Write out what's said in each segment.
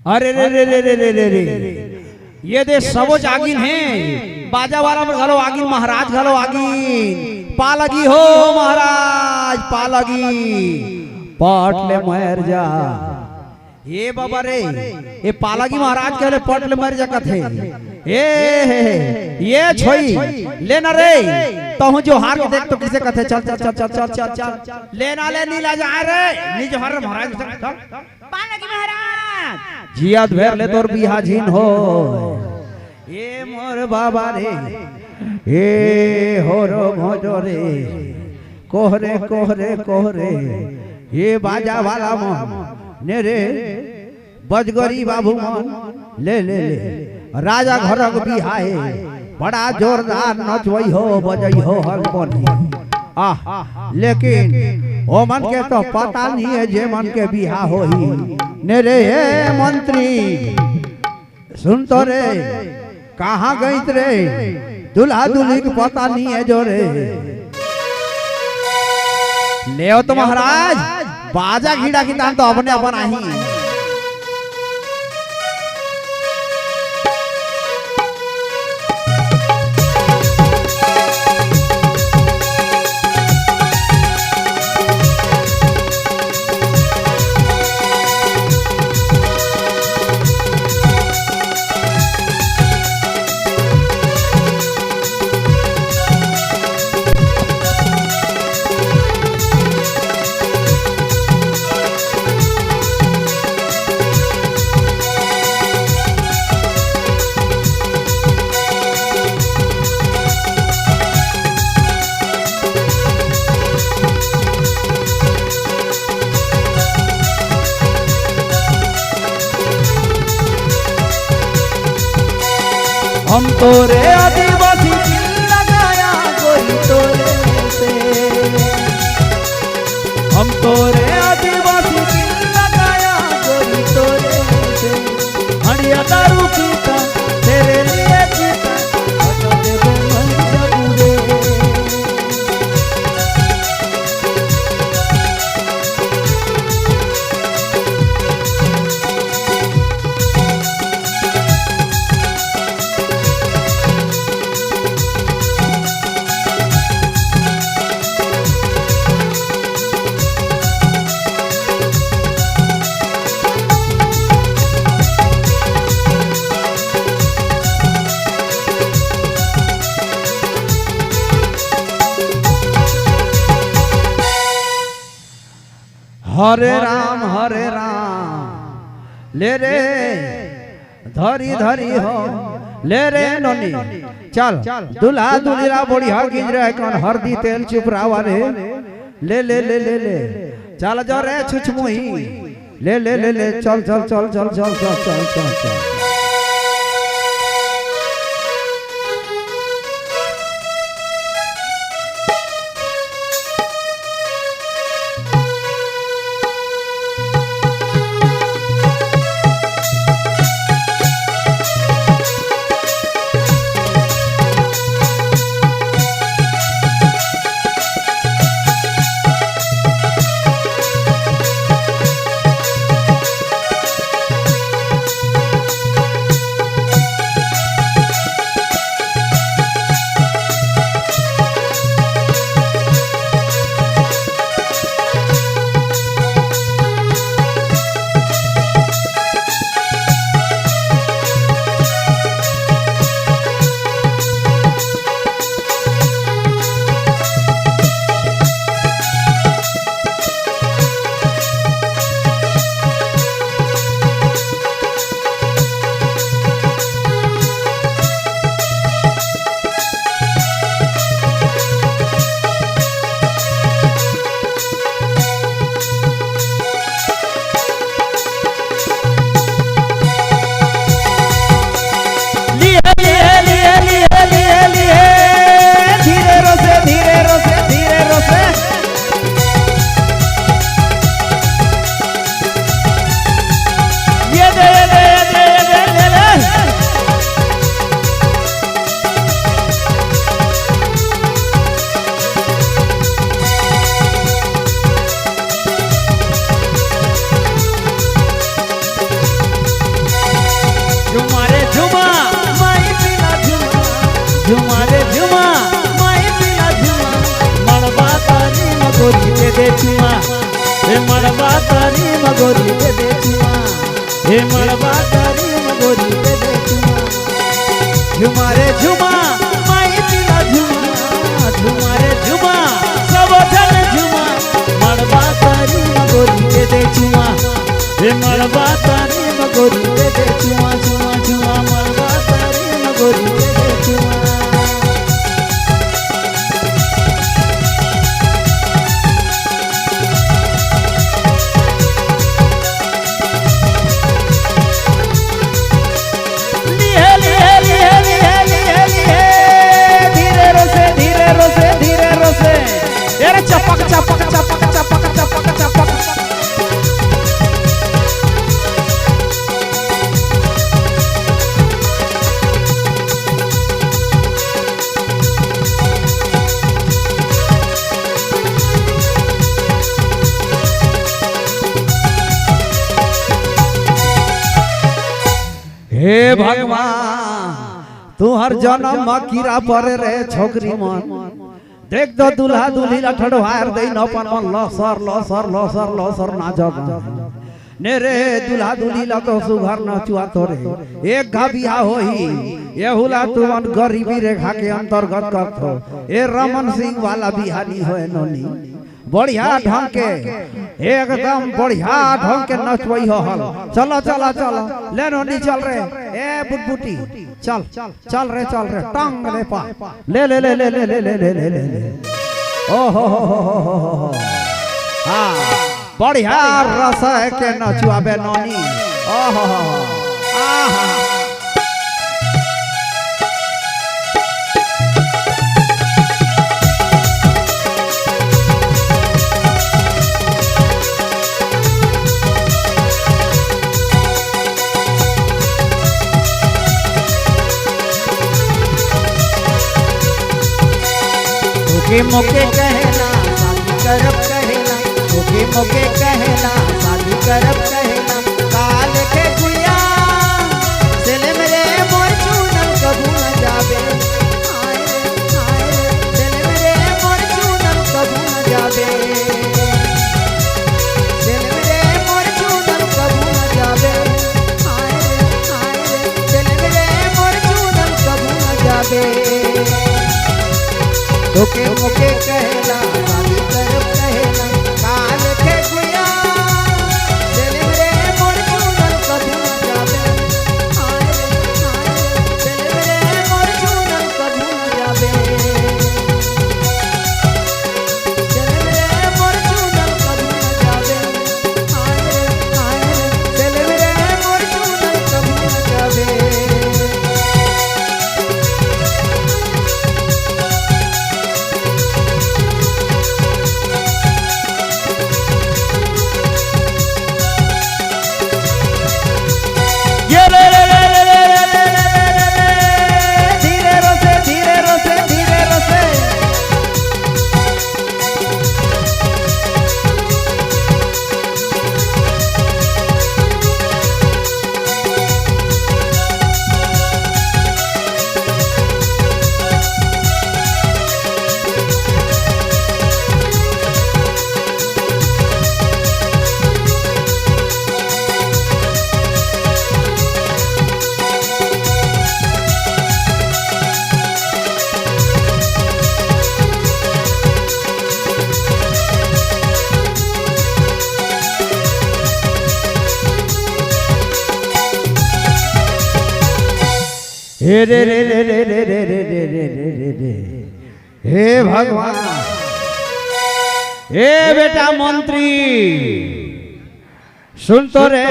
अरे रे रे रे रे रे रे रे ये दे सबो जागिन है बाजा वाला में घलो आगिन महाराज घलो आगिन पालगी हो महाराज पालगी पटले मर जा ये बाबा रे ये पालगी महाराज कहले पटले मर जा कथे ये छोई लेना रे तो जो हार के देख तो किसे कथे चल चल चल चल चल चल चल लेना ले नीला जा रे निज हर महाराज पालगी महाराज जियाद भेर ले तोर बिहा झीन हो ये मोर बाबा रे ए होरो भोजो रे कोहरे कोहरे कोहरे ये बाजा वाला मन ने रे बजगरी बाबू मन ले ले ले राजा घरक बिहाए बड़ा जोरदार नचवई हो बजई हो हलपनी लेकिन ओ मन के तो पता नहीं है जे मन के बिहा होही ने रे हे मंत्री सुन तो रे कहाँ गई रे दुल्हा दुल्ही को पता नहीं है जो रे ले तो महाराज बाजा घीड़ा की तान तो अपने अपन आई हम तोरे आदिवासी दिल लगाया कोई तोरे से हम तोरे आदिवासी दिल लगाया कोई तोरे से हड़िया दारू पीता तेरे लिए पीता बता दे मन जबूरे हरे राम ले रे धरी धरी हो ले रे नोनी चल दुल्हा दुल्हा बढ़िया गिज रहे कौन हरदी तेल चुपरावा रे ले ले ले ले ले चल जो रे छुछमुही ले ले ले ले चल चल चल चल चल चल चल चल चल चुमा हे मड़वा तारी मगोरी दे दे चुमा हे मड़वा तारी मगोरी दे दे चुमा झुमा रे झुमा माई पिला झुमा झुमा रे झुमा सब जन झुमा मड़वा तारी मगोरी दे दे चुमा हे मड़वा तारी मगोरी दे दे चुमा चुमा चुमा मड़वा तारी मगोरी दे दे चुमा चपक चपक चपक चपक चपक चपक हे भगवान तू हर जन्म कीड़ा परे रे छोकरी मन देख दो दूल्हा दूल्ही लठड़वार दे न अपन मन लसर लसर लसर लसर ना जग ने रे दूल्हा दूल्ही ल तो सुघर न चुआ तोरे एक घा बियाह होई ये हुला तुमन गरीबी रेखा के अंतर्गत करथो ए रमन सिंह वाला बिहानी होए नोनी बढ़िया ढंग के एकदम बढ़िया ढंग के नचवई हो हल चलो चलो चलो ले नोनी चल रे ए बुटबुटी चल चल रे टंग ले पा ले ले ले ले ले ले ले ले ले ले ओ हो हां बढ़िया रस है के नचुआबे नोनी ओ हो आहा मोके कहना शादी करब कहना मोके कहना शादी करब कहना काल के गुया दिल मेरे मोर चूनल कबू न जाबे हाय हाय दिल मेरे मोर चूनल कबू न जाबे दिल मेरे मोर चूनल कबू न जाबे हाय हाय दिल मेरे मोर चूनल कबू न जाबे तोके मोके कहला शादी करब कहला काल के गुया दिल मेरे मोर चूनल कबू न जाबे हाय हाय दिल मेरे मोर चूनल कबू न जाबे दिल मेरे मोर चूनल कबू न जाबे हाय हाय दिल मेरे मोर चूनल कबू न जाबे हे रे रे रे रे रे रे रे रे रे रे रे रे हे भगवान हे बेटा मंत्री सुन तो रे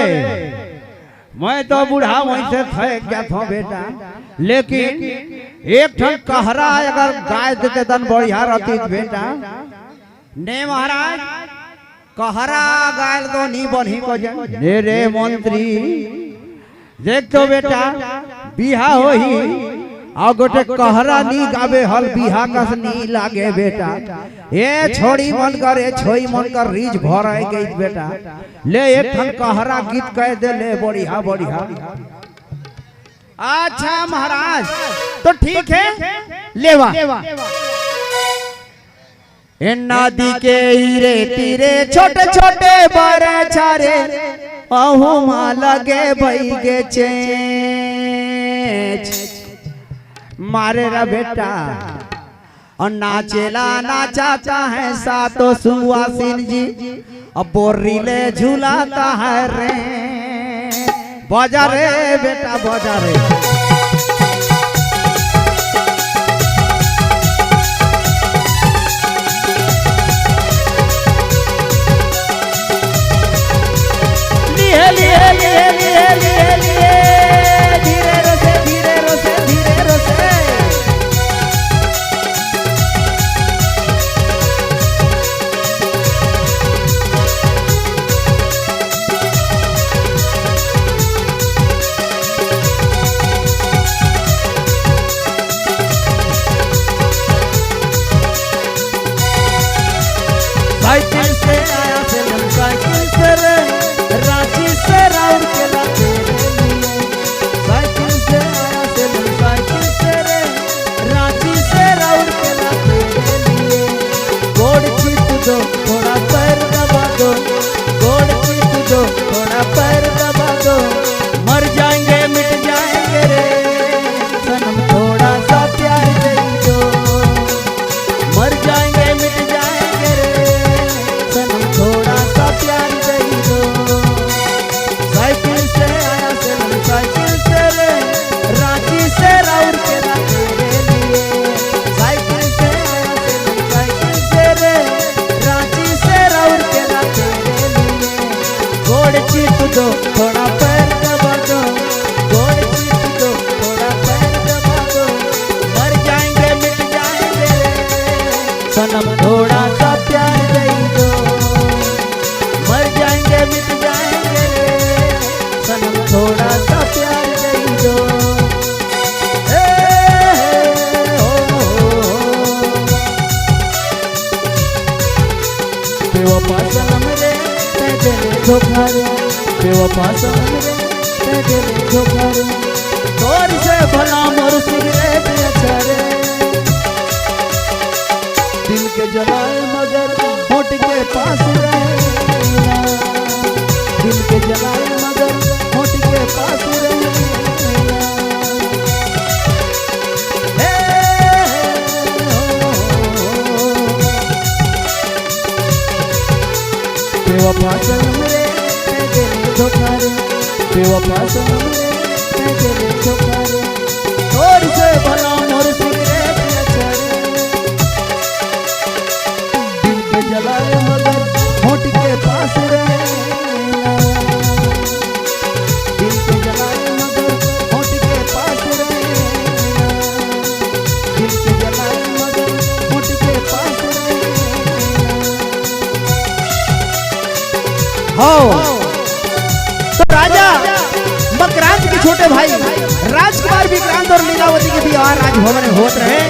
मैं तो बूढ़ा वहीं से थक गया था बेटा लेकिन एक ठन कहरा अगर गाय देते तन बढ़िया रहती बेटा ने महाराज कहरा गाय तो नहीं बनी को जे रे मंत्री देख तो बेटा बिहा होही आ गोटे कहरा नी गावे हल बिहा कस नी लागे बेटा ए छोड़ी मन कर ए छोई मन कर रीज भर आई गई बेटा ले एक ठन कहरा गीत कह दे ले बढ़िया बढ़िया। अच्छा महाराज तो ठीक है लेवा नदी के हीरे तीरे छोटे छोटे बड़े छारे अहू माँ लगे भई गे चेच मारे रा बेटा और नाचेला नाचाता है सातो सुहासिन जी अब बोरीले झूलाता है रे बजा रे बेटा बजा रे साइकिल से आया फिल्म साइकिल से रे रांची से राउर के ला तेरे लिए साइकिल से आया फिल्म साइकिल से रे रांची से राउर के ला तेरे लिए गोड़ चित दो थोड़ा पैर दबा दो गोड़ चित दो थोड़ा पैर दबा दो मर जाएंगे मिट जाएंगे रे सनम थोड़ा सा प्यार दे दो मर जाएंगे मिट जाएंगे रे सनम थोड़ा सा प्यार दे दो साइकिल से आया सनम साइकिल से रे रांची से राउर के ला तेरे लिए साइकिल से आया सनम साइकिल से रे रांची से राउर के ला तेरे लिए गोड़ चित दो थोड़ा पैर दबा दो गोड़ चित दो थोड़ा पैर दबा दो मर जाएंगे मिट जाएंगे रे सनम थोड़ा सा प्यार दे दो मर जाएंगे मिट जाएंगे रे सनम थोड़ा सा प्यार दे दो बेवफा सनम रे मैं दिल धोखा रे बेवफा सनम रे मैं दिल धोखा रे तोर से भला मोर सिगरेट अच्छा रे दिल के जलाए मगर होठ के पास रहेगा दिल के जलाए मगर होठ के पास रहेगा बेवफा सनम रे मैं दिल धोखा रे बेवफा सनम रे मैं दिल धोखा रे तोर से भला मोर सिगरेट अच्छा रे दिल के जलाए मगर होठ के पास रहेगा दिल के जलाए मगर होठ के पास रहेगा दिल के जलाए मगर होठ के पास रहेगा हो तो राजा मकरांत के छोटे भाई राजकुमार विक्रांत और लीलावती के विवाह राजभवन में होत रहे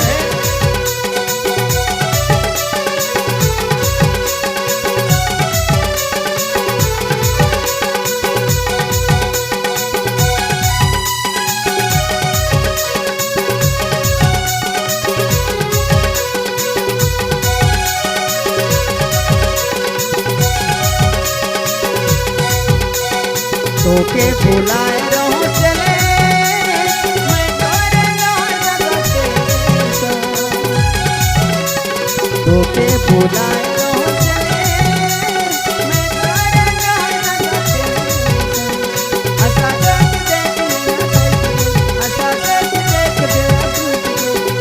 तो के बुलाए रहो चले मैं तोरे लगते तो के बुलाए रहो चले मैं तोरे लगते आशा देख आशा देख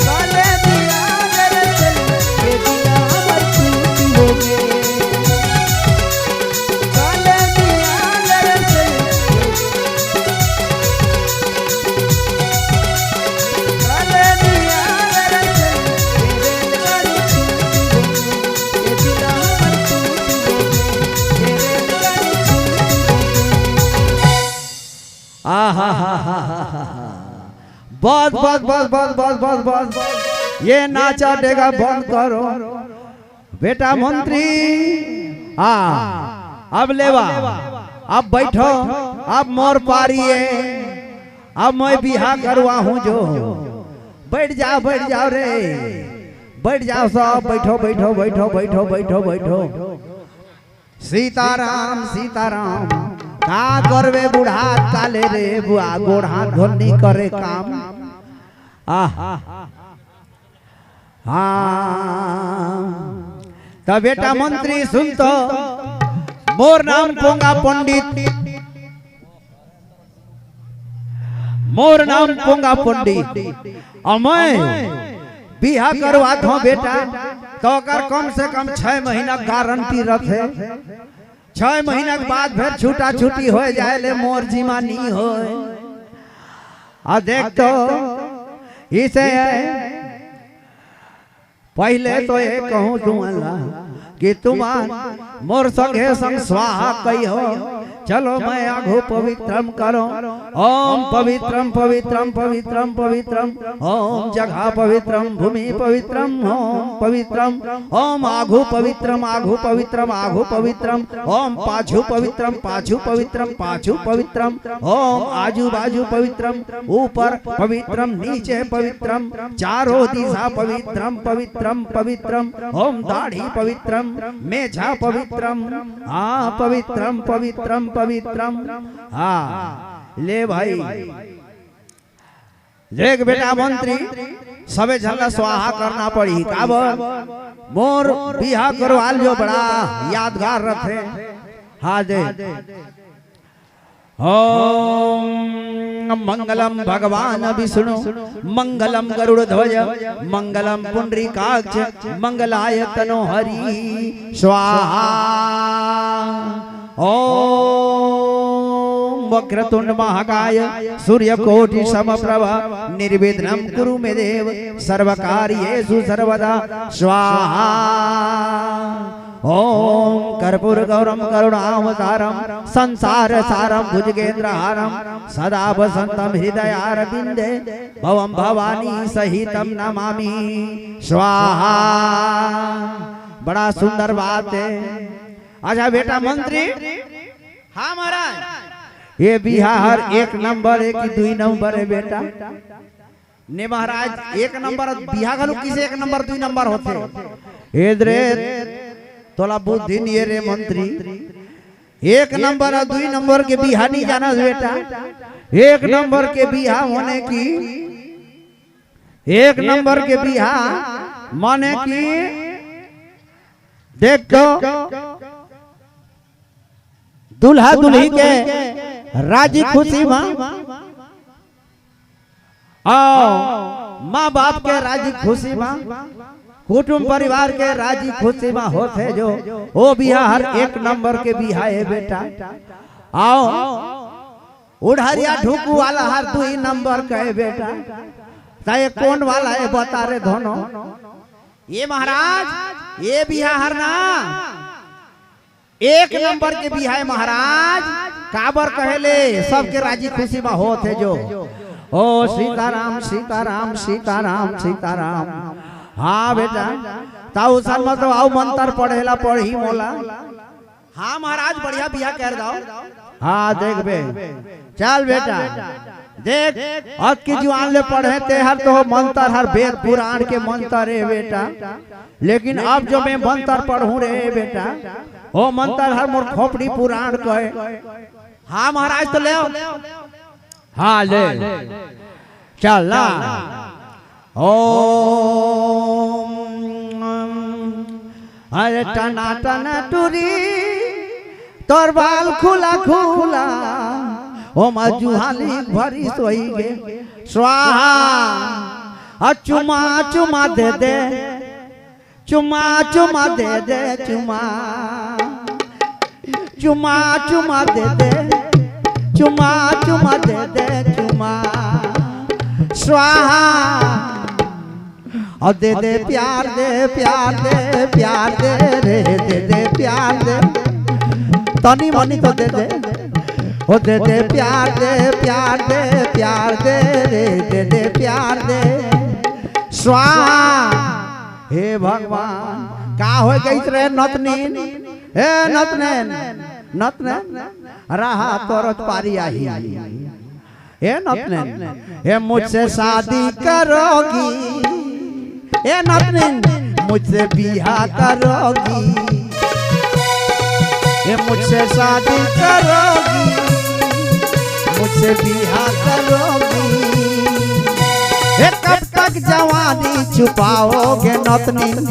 काले दिया मेरे दिल के दिया हमर टूट हो गए काले दिया मेरे दिल बस बस बस बस बस बस बस ये नाचा देगा बंद करो बेटा मंत्री अब लेवा अब बैठो अब मोर पारी है अब मैं बिहा करवा हूँ जो बैठ जाओ रे बैठ जाओ सब, बैठो बैठो बैठो बैठो बैठो बैठो। सीताराम सीताराम का करवे बूढ़ा काले रे बुआ गोड़ हाथ धोनी करे काम। तब बेटा मंत्री सुन तो मोर नाम पोंगा पंडित, मोर नाम पोंगा पंडित। और मैं बिहा करवा दो बेटा तो अगर कम से कम 6 महीना गारंटी रखे। 6 महीना के बाद फिर छूटा छूटी हो जाए ले मोर जीमा नहीं हो। और देख तो इसे पहले तो ये कहूँ तू अल्लाह कि तुमान मोर संगे संग स्वाहा कही हो। चलो मैं आघो पवित्रम करो। ओम पवित्रम पवित्रम पवित्रम पवित्रम ओम जगह पवित्रम भूमि पवित्रम ओम पवित्रम ओम आघु पवित्रम आघु पवित्रम आघु पवित्रम ओम पाछू पवित्रम पाछू पवित्रम पाछू पवित्रम ओम आजू बाजू पवित्रम ऊपर पवित्रम नीचे पवित्रम चारों दिशा पवित्रम पवित्रम पवित्रम ओम दाढ़ी पवित्रम मेझा पवित्रम हाँ पवित्रम पवित्रम पवित्रम। हाँ ले भाई देख बेटा मंत्री सबे झल्ला स्वाहा करना पड़ी। काबर मोर बिहा करवाल जो बड़ा यादगार रखे। हाँ दे ओम मंगलम भगवान विष्णु मंगलम गरुड़ ध्वज मंगलम पुंडरीकाक्ष मंगलाय तनोहरि स्वाहा। ओम वक्रतुंड महाकाय सूर्यकोटि समप्रभ निर्विघ्नं कुरु मे देव सर्वकार्येषु सर्वदा स्वाहा। ओम कर्पूर गौरम करुणावतारम संसार सारम भुजगेंद्रहारम सदा वसंतम हृदयारविंदे भवम भवानी सहितम नमामि स्वाहा। बड़ा सुंदर बात है। अच्छा बेटा मंत्री। हाँ महाराज ये बिहार 1 नंबर है कि 2 नंबर है बेटा? ने महाराज 1 नंबर बिहार किसे 1 नंबर 2 नंबर होते इधरे तोला बुद्धि नहीं रे मंत्री। 1 नंबर और 2 नंबर के बिहा नहीं जाना बेटा। 1 नंबर के बिहा होने की 1 नंबर के बिहा माने की देख तो दुल्हा दुल्ही के राजी खुशी माँ बाप के राजी खुशी कुटुंब परिवार के राजी खुशी में होते जो वो बिहार 1 नंबर के बिहा है बेटा। आओ उड़हरिया ढुकू वाला हर 2 नंबर का है बेटा। ताए कौन वाला है बता रे दोनों। ये महाराज ये बिहार ना 1 नंबर के बिहा है महाराज। काबर कहले सबके राजी खुशी में होते जो। ओ सीताराम सीताराम सीताराम सीताराम। हाँ बेटा ताऊ सन मतलब आओ मंत्र पढ़ेला पढ़ी मोला। हाँ महाराज बढ़िया बिहा कर दो। हाँ देख बे चल बेटा देख अब की जुआन ले पढ़े ते हर तो मंत्र हर वेद पुराण के मंत्र है बेटा। लेकिन अब जो मैं मंत्र पढ़ूं रे बेटा वो मंत्र हर मोर खोपड़ी पुराण कहे। हाँ महाराज तो ले हाँ ले चल ना। ओम अरे टना टना टूरी तोर बाल खुला खुला ओ मजुहाली भरी सोई गे स्वाहा। चुमा चुमा दे दे चुमा चुमा दे दे चुमा चुमा चुमा दे दे चुमा चुमा दे दे चुमा स्वाहा। और दे दे प्यार दे प्यार दे प्यार दे रे दे दे प्यार दे तनी मनी तो दे दे ओ दे दे प्यार दे प्यार दे प्यार दे रे दे दे प्यार दे स्वाहा। हे भगवान का हो गई रे नतनीन हे नतनेन नतनेन रहा तोरत पारी आई हे नतनेन हे मुझसे शादी करोगी ए नतनीन मुझसे बियाह करोगी, ए मुझसे शादी करोगी, मुझसे बियाह करोगी। ए कब तक जवानी छुपाओगे नतनीन,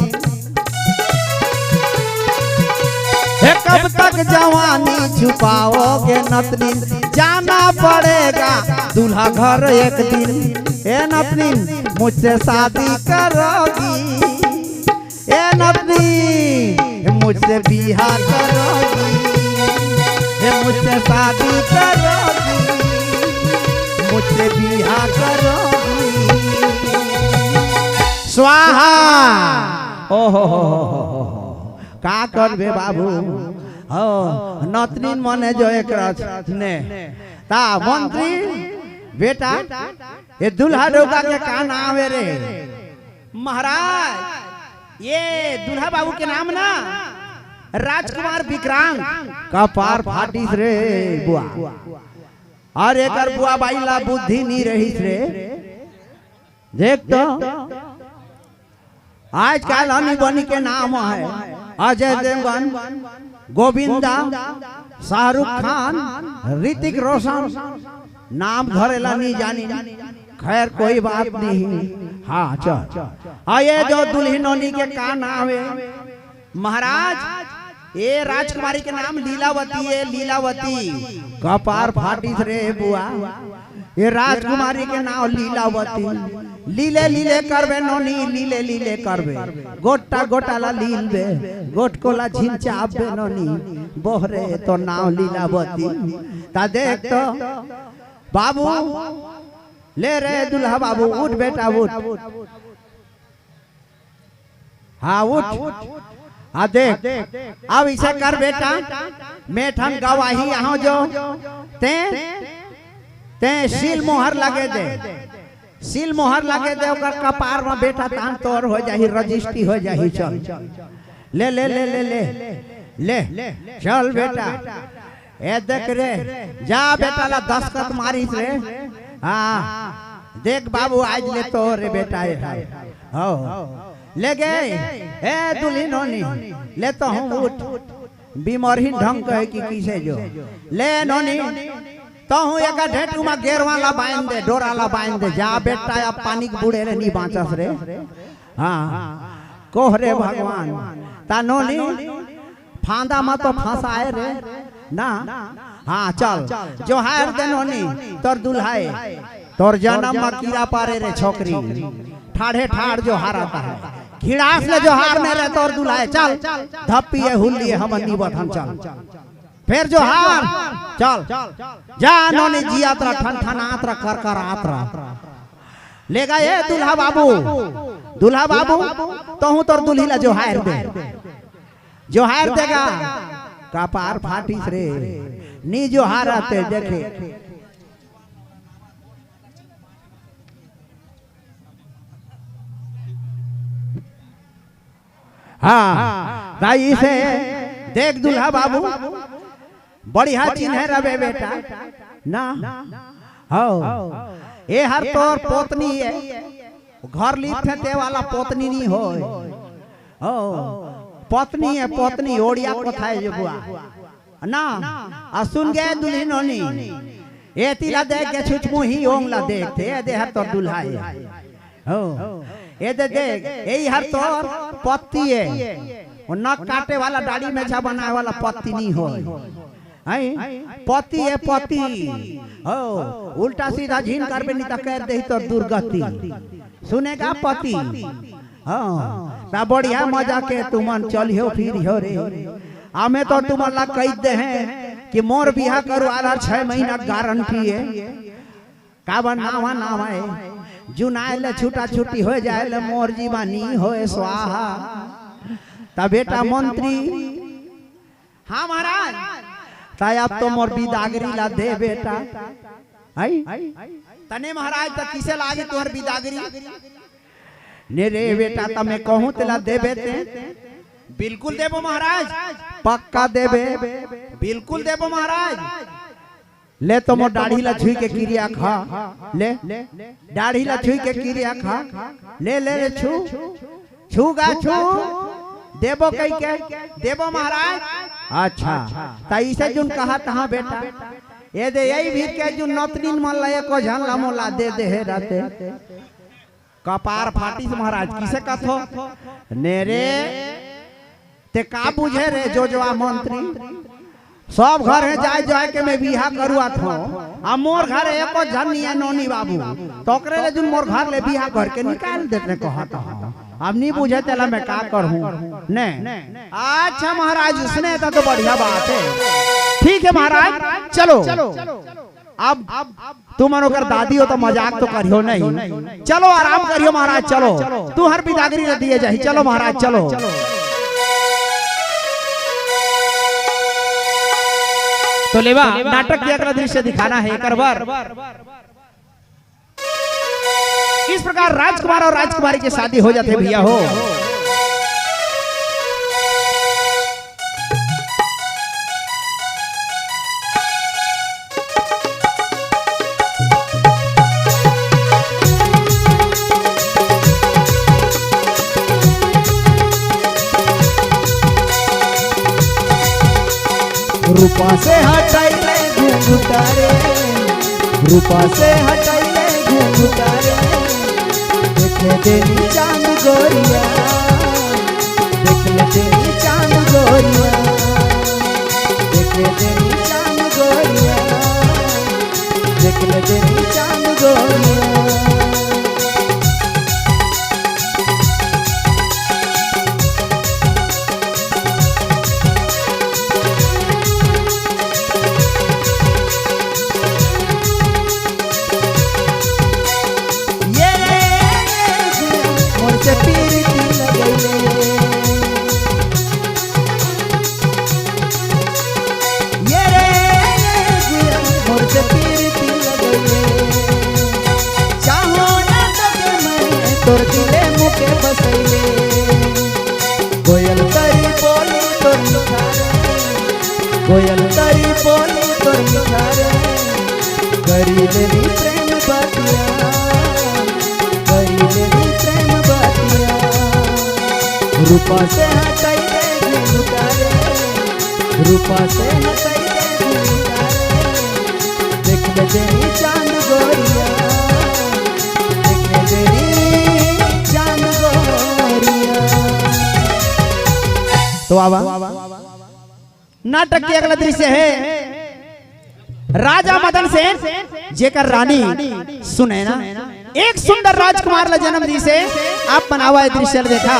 ए कब तक जवानी छुपाओगे नतनीन। जाना पड़ेगा दूल्हा घर एक दिन, ए नतनीन मुझसे शादी करोगी, ए नतनीन मुझसे बियाह करोगी, ए मुझसे शादी करोगी, मुझसे बियाह करोगी। स्वाहा। ओहो का करबे बाबू, हो नतनीन मने जो एक ने ता मंत्री बेटा ये दूल्हा डोका के का नाम है रे महाराज। ये दूल्हा बाबू के नाम ना राजकुमार विक्रांत कपार फाटिस रे बुआ, और एक बुआ बाईला बुद्धि नहीं रही रे। देख तो आजकल हनी बनी के नाम है अजय देवगन, गोविंदा, शाहरुख खान, ऋतिक रोशन, नाम धरेला नहीं जानी। खैर कोई बात नहीं। हाँ चल ये जो दुल्हनोनी के का नाम है महाराज, ये राजकुमारी के नाम लीलावती है। लीलावती कपार फाटिस रे बुआ, ये राजकुमारी के नाम लीलावती। लीले लीले करबे नोनी, लीले लीले करबे, गोटा गोटाला लीलबे, गोट कोला झिंचाबे नोनी, बोहरे तो नाम लीलावती। ता देख तो बाबू ले रे दुल्हा बाबू, उठ बेटा उठ, हाँ उठ। हाँ देख अब इसे कर बेटा, मेठन गवाही यहाँ जो ते सील मोहर लगे दे, सील मोहर लगे दे, ओकर कपार में बेटा तान तोर हो जाही, रजिस्ट्री हो जाही। चल ले ले ले ले ले ले चल बेटा, ए देख रे जा बेटा ला दस्तखत मारिस रे। हाँ देख बाबू आज ले तो रे बेटा हो ले गए। ए दुल्हनोनी ले तो हम उठ, बीमारी ढंग है कि किसे जो ले नोनी तो हूँ एक ढेटू में गेरवाला बांध दे, डोराला बांध दे। जा बेटा अब पानी के बूढ़े रे नहीं बाँचस रे। हाँ कोह रे भगवान ता नोनी फांदा में तो फंसाए रे ना। हाँ चल जो हार दे नोनी तोर दुल्हाए, तोर जन्म में कीड़ा पारे रे छोकरी, ठाढ़े ठाड़ जो हारता है, खिड़ास ले जो हार में रे तोर दुल्हाए। चल धप्पी हुल्ली हम निबत हम चल फिर जो हार चल जा नोनी जियात्रा ठन ठनात्रा कर कर आत्रा ले गए। दूल्हा बाबू, दूल्हा बाबू तो हूँ तोर दुल्हीला जो हार दे, जो हार देगा कपार फाटिस रे नी जो हारते देखे। हाँ ताई से देख दूल्हा बाबू बढ़िया चिन्ह रवे बेटा ना। हो ये हर तोर पोतनी है, घर लिपते वाला पोतनी नहीं हो, पत्नी है पत्नी ओडिया कथाए जो बुआ ना। आ सुन गए दुल्हनोनी ए तिला देख के छुचमु ही ओंगला देखते ए दे हर तोर दुल्हा है। हो ए दे देख यही हर तोर पत्ती है, और नक काटे वाला दाढ़ी में छा बनाए वाला पत्ती नहीं हो। पति है पति हो, उल्टा सीधा झीन करबे नहीं तो कर दे तो दुर्गति। सुनेगा पति हाँ ता बढ़िया मजा के तुमन चलियो फिर हो रे। हमें तो तुम्हारा कह दे हैं कि मोर बिहा करो आधा 6 महीना गारंटी है। का नावा नावा है जुनाइल छूटा छुट्टी हो जाए मोर जीवानी हो स्वाहा। ता बेटा मंत्री हाँ महाराज ताई अब तो मोर बिदागरी ला दे बेटा। आई तने महाराज तक किसे लागे तोहर बिदागरी ने रे बेटा तमे कहूं तेला देबे ते बिल्कुल देबो महाराज, पक्का देबे बिल्कुल देबो महाराज। ले तो मो दाढ़ी ला छुई के क्रिया खा ले दाढ़ी ला छुई के क्रिया खा ले ले ले छू छूगा छू देबो कई के देबो महाराज। अच्छा तैसे जुन कहा तहां बेटा ये दे यही भी के जुन नतनीन मन ला एको झनला मोला दे दे हे राते कपार फाटी से महाराज किसे कथो नेरे ते का बुझे रे जो मंत्री सब घर है जाए जाए के मैं बिहा करुआ थो आ मोर घर एको झनिया नोनी बाबू तोकरे ले जुन मोर घर ले बिहा घर के निकाल देते कहत अब नहीं बुझे तेला मैं का करहूं ने। अच्छा महाराज उसने तो बढ़िया बात है ठीक है महाराज चलो अब तुम मनोकर दादी हो तो मजाक तो करियो नहीं चलो आराम करियो महाराज चलो तू हर बिदागरी न दिए जाही चलो महाराज चलो। तो लेवा नाटक के अगला दृश्य दिखाना है एक बार। इस प्रकार राजकुमार और राजकुमारी की शादी हो जाते भैया हो। रूपा से हटाइले घुंघटारे रूपा से हटाइले घुंघटारे देखे देनी चांद गोरिया देखे देनी चांद गोरिया देखे देनी चांद गोरिया देखे देनी चांद गोरिया। तोर दिले मुके बसैले कोयल तरी बोली तोर मुखारे कोयल तरी बोली तोर मुखारे करीले नी प्रेम बातिया करीले नी प्रेम बातिया। रूपा से हटाइले घुंघटारे रूपा से हटाइले घुंघटारे देख ले देनी चांद गोरिया देख ले देनी तो आवा नाटक के अगला दृश्य है राजा मदन सेन जेकर रानी सुनैना एक सुंदर राजकुमार ला जन्म दी से आप बनावा दृश्य देखा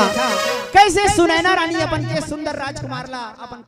कैसे सुनैना रानी अपन के सुंदर राजकुमार ला अपन